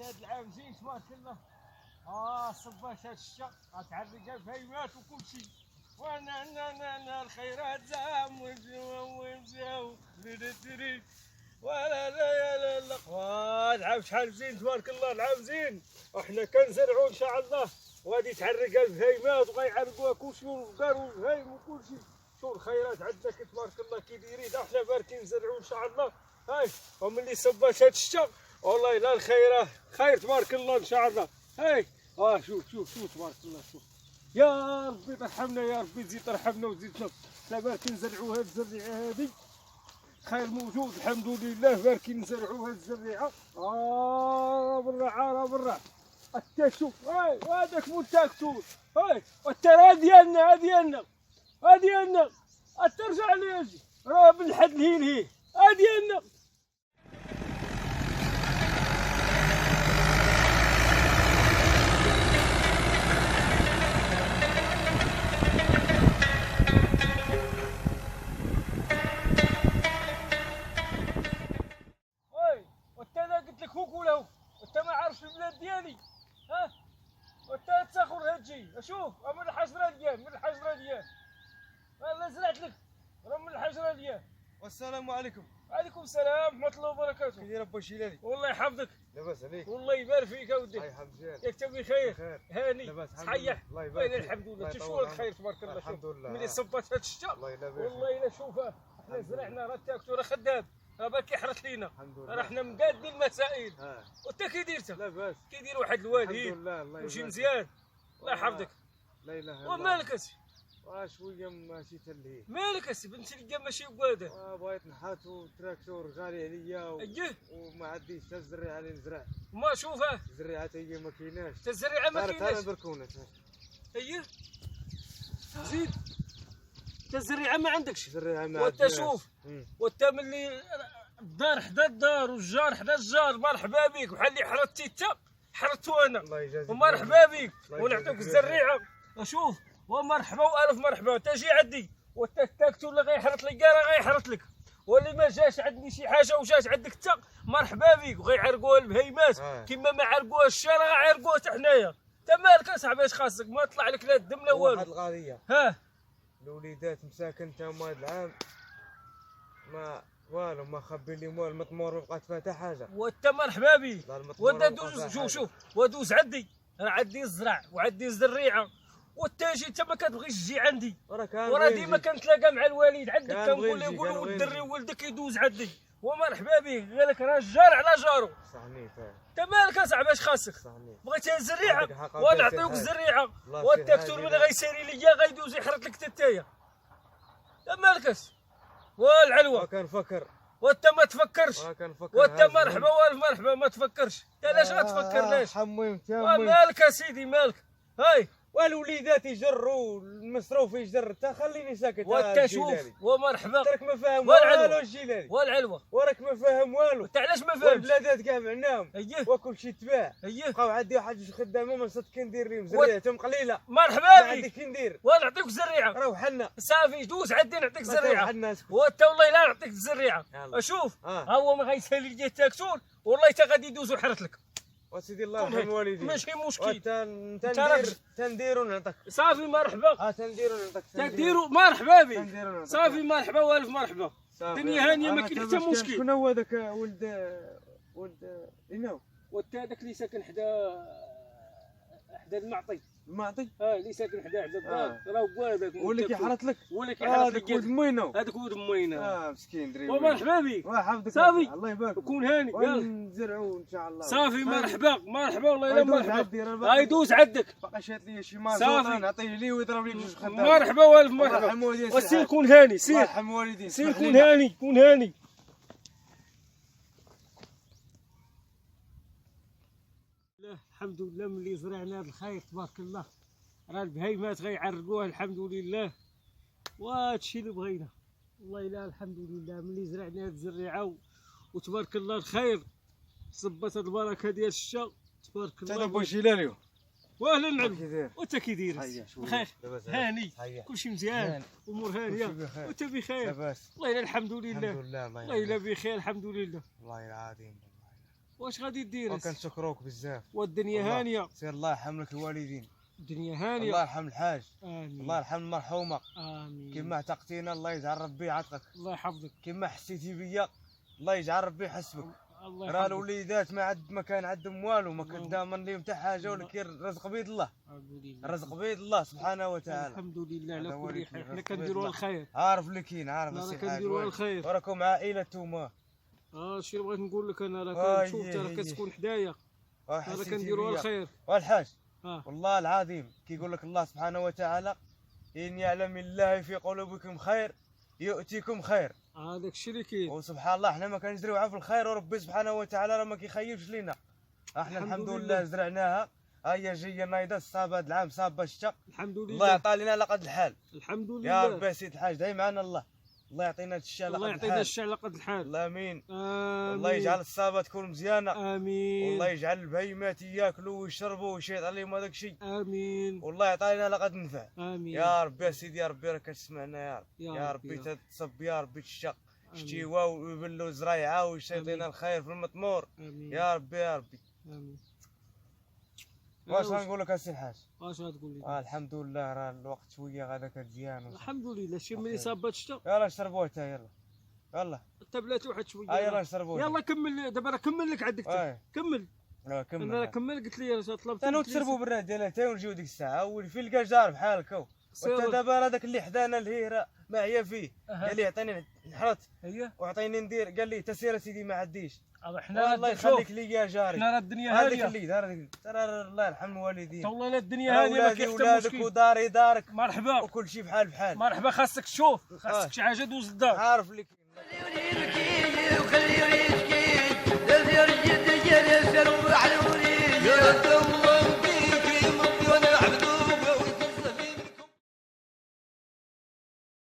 هاد العام زين تبارك الله. صباش هاد الشتا غتعرق الفايمات وكل شيء. وانا الخيرات زام ومزاو دري ولا لا لا لا. العام شحال زين تبارك الله، العام زين وحنا كنزرعوا ان شاء الله، وغادي تعرق الفايمات وغيعرقوها كلشي والبقر والفايم وكلشي. شوف الخيرات عندنا تبارك الله كي دايرين، حنا باركين نزرعوا ان شاء الله. هاي وملي صبات هاد الشتا والله لا الخير خير تبارك الله ان شاء الله. هاي شوف تبارك الله. شوف يا ربي ترحمنا، يا ربي تزيد ترحمنا وتزيدنا. حنا باركين نزرعوا هاد الزريعه هادي، خير موجود الحمد لله. باركين نزرعوا هاد الزريعه. بالراحه بالراحه. حتى شوف هاي هذاك مول التراكتور. هاي والترا ديالنا ديالنا ترجع لي اجي راه بالحد الهيل ديالنا. ديالي وانت تاخذ هادشي. شوف من الحجره ديال انا زرعت لك راه من الحجره ديال. والسلام عليكم. وعليكم السلام ورحمه الله وبركاته. كي داير با شيلاني؟ والله يحفظك. لاباس عليك؟ والله يبارك فيك اودي. الله يحفظك. ياك انت بخير؟ هاني صحيح. الله يبارك فيك. الحمد لله. تشوف الخير تبارك الله. الحمد لله. ملي صبات هاد الشتا والله الا شوفه حنا زرعنا راه التراكتور خدام راه باقي يحرث لينا. راه حنا مقادين المسائل. وانت كي ديرت؟ لاباس. كي دير واحد الوالدين؟ الحمد لله. الله كلشي مزيان الله يحفظك. لا اله الا الله. ومالك اسي؟ شويه ماشي تلهي. مالك اسي بنتي لقى ماشي بوادر؟ بغيت نحات والتراكتور غالي عليا وما عنديش حتى الزريعه اللي نزرع. ما شوفه الزريعه هي ما كايناش. حتى الزريعه ما كايناش. انا بركونه زيد حتى الزريعه ما عندكش. الزريعه ما عندكش. وانت شوف وانت ملي الدار حدا الدار والجار حدا الجار مرحبا بك، بحال اللي حرثتي انت حرثتو انا. الله يجازيك ومرحبا بك ونعطيك الزريعه. شوف ومرحبا والف مرحبا. تجي عندي وانت التراكتور اللي غيحرث لك راه غيحرث لك، واللي ما جاش عندي شي حاجه وجات عندك انت مرحبا بك. وغيعرقوها البهيمات كما ما عرقوها الشارع راه غيعرقوها حتى حنايا. انت مالك اصاحبي اش خاصك؟ ما طلع لك لا الدم لا والو. واحد القضيه الوليدات مساكن تا هما هاد العام ما والو، ما خبي لي والو، المطمور ما بقات فيها حتى حاجه. وانت مرحبا بك. وانت دوز شوف ودوز عندي، انا عندي الزرع وعندي الزريعه. وانت جي انت ما كتبغيش تجي عندي، وراه ديما كنتلاقى مع الوالد عندك كنقول له يقول والدري ولدك يدوز عندي. ومرحبا به قال لك راه الجار على جارو. صحني انت مالك اصاحبي اش خاصك؟ بغيتي الزريعه ونعطيوك الزريعه، والتراكتور ملي غيسيري ليا غيدوز يحرث لك حتى نتايا. انت مالك والعلوه كنفكر وانت ما تفكرش. وانت مرحبا والف مرحبا ما تفكرش. انت علاش غتفكر؟ ليش؟ مالك اسيدي مالك؟ هاي والوليدات يجروا المصروف يجر، تا خليني ساكت. وانت شوف ومرحبا راك ما فاهم والو الجيلاني والعلوه. وراك ما فاهم والو. انت علاش ما فاهمش؟ والبلادات كاع معناهم وكل شيء تباع. بقاو عندي واحد جوج خدامه ما صدق كندير لهم زريعتهم قليله. مرحبا بك. عندي كي ندير ونعطيك الزريعه. روح حنا صافي دوز عندي نعطيك الزريعه. وانت والله لا نعطيك الزريعه. شوف ها هو ما غيسالي لي التراكتور والله حتى غادي يدوز ويحرث لك. وسيدي الله يرحم والديك ماشي مشكل. تنديرو نعطيك. صافي مرحبا. تنديرو نعطيك. تنديرو مرحبا بك. صافي مرحبا والف مرحبا. الدنيا هانيه ما كاين حتى مشكل. شكون هو هذاك ولد إناو؟ وانت هذاك اللي ساكن حدا المعطي. اللي ساكن حدا الدار راه هو هذاك واللي كيحرث لك. هذاك ولد مينو. هذاك ولد مينو. مسكين دريم. ومرحبا بك. صافي الله يبارك. وكون هاني. نزرعوا ان شاء الله. صافي مرحبا والله الا مرحبا. هايدوز عندك. باقي شات لي شي مازوطه نعطيه ليه ويضرب لي جوج خدام. مرحبا والف مرحبا. وسير كون هاني سير. الله يرحم والديك. سير كون هاني. الحمد لله ملي زرعنا هذا الخير تبارك الله راه البهيمات غيعرقوها الحمد لله. وهادشي اللي بغينا والله الا الحمد لله. ملي زرعنا هاد الزريعه وتبارك الله الخير صبت هاد البركه ديال الشتا تبارك الله. هذا بوشيلاني واهلا نعم. وانت كي داير؟ بخير هاني كلشي مزيان امور هانيه وانت بخير؟ والله الا الحمد لله. الله الا بخير الحمد لله. والله العظيم واش غادي دير؟ وكنشكروك بزاف. والدنيا والله. هانيه. سير الله يرحم لك الوالدين. الدنيا الله هانيه. يرحم الحاج. امين. الله يرحم المرحومه. امين. كما اعتقتينا الله يجعل ربي يعتقك. الله يحفظك. كما حسيتي بيا الله يجعل ربي يحسبك. الله راه يحفظك. الوليدات ما كان عندهم والو، ما الله. كان دامن لهم حتى حاجه، ولكن الرزق بيد الله. الحمد لله. الرزق بيد الله سبحانه وتعالى. الحمد لله على هذا هو كل اللي حال. كاين. حنا كنديروا الخير. عارف اللي كاين، عارف لا، السي راه حاج. كنديروا الخير. وراكم عائله نتوما. شي بغيت نقول لك انا، آه، راه كنشوف راه هي. كتكون حدايا، راه حسيتي كنديروا بيا. الخير. والحاج اه والله العظيم كيقول لك الله سبحانه وتعالى إن يعلم الله في قلوبكم خير يؤتيكم خير. هذاك الشيء اللي كاين. وسبحان الله حنا ما كنزرعوها في الخير، وربي سبحانه وتعالى راه ما كيخيبش لينا. احنا الحمد لله زرعناها، هيا جايه نايضه الصابه هاد العام صابه الشتاء. الحمد لله. الله يعطى لنا على قد الحال. الحمد لله. يا ربي سيد الحاج داي معنا الله. الله يعطينا الشتاء على الله قد يعطينا الحال. الشعر على قد الحال. الله امين. امين. والله يجعل الصابه تكون مزيانه. امين. والله يجعل البهيمات ياكلوا ويشربوا ويشيط عليهم هذاك الشيء. امين. والله يعطى لنا على قد النفع. امين. يا ربي يا سيدي، يا ربي راك كتسمعنا يا رب. يا يا ربي، ربي يا رب. تصب يا ربي الشتاء آمين. شتيوا ويبلوا زرايعه ويشيطينا آمين. الخير في المطمور. امين. يا ربي يا ربي. امين. واش غنقول لك اسي الحاج؟ واش غتقول لي؟ الحمد لله راه الوقت شويه غادا كتزيان. الحمد لله. شي ملي أوكي. صابت الشتا يلا شربوه حتى يلا. يلا حتى بلاتي واحد شويه. يلا نشربوه. يلا كمل دابا، راه كمل لك عندك اي كمل. كمل. انا راه كمل قلت لي طلبت انا تشربوا بالراد ديالها حتى ونجيو ديك الساعه وفي لقى جار بحالك. وانت دابا هذاك اللي حدانا الهيره ما هي فيه، قال لي عطيني نحرت هي وعطيني ندير، قال لي تسير سيدي ما عديش. حنا الله يخليك لي يا جاري. حنا راه الدنيا هذيك هاديه. اللي دار ترى الله يرحم الوالدين. والله لا الدنيا هاديه ما ولادي كاين حتى ولادك مشكل. وداري دارك مرحبا وكل شي بحال بحال. مرحبا. خاصك تشوف، خاصك شي حاجه دوز الدار. عارف اللي كاين.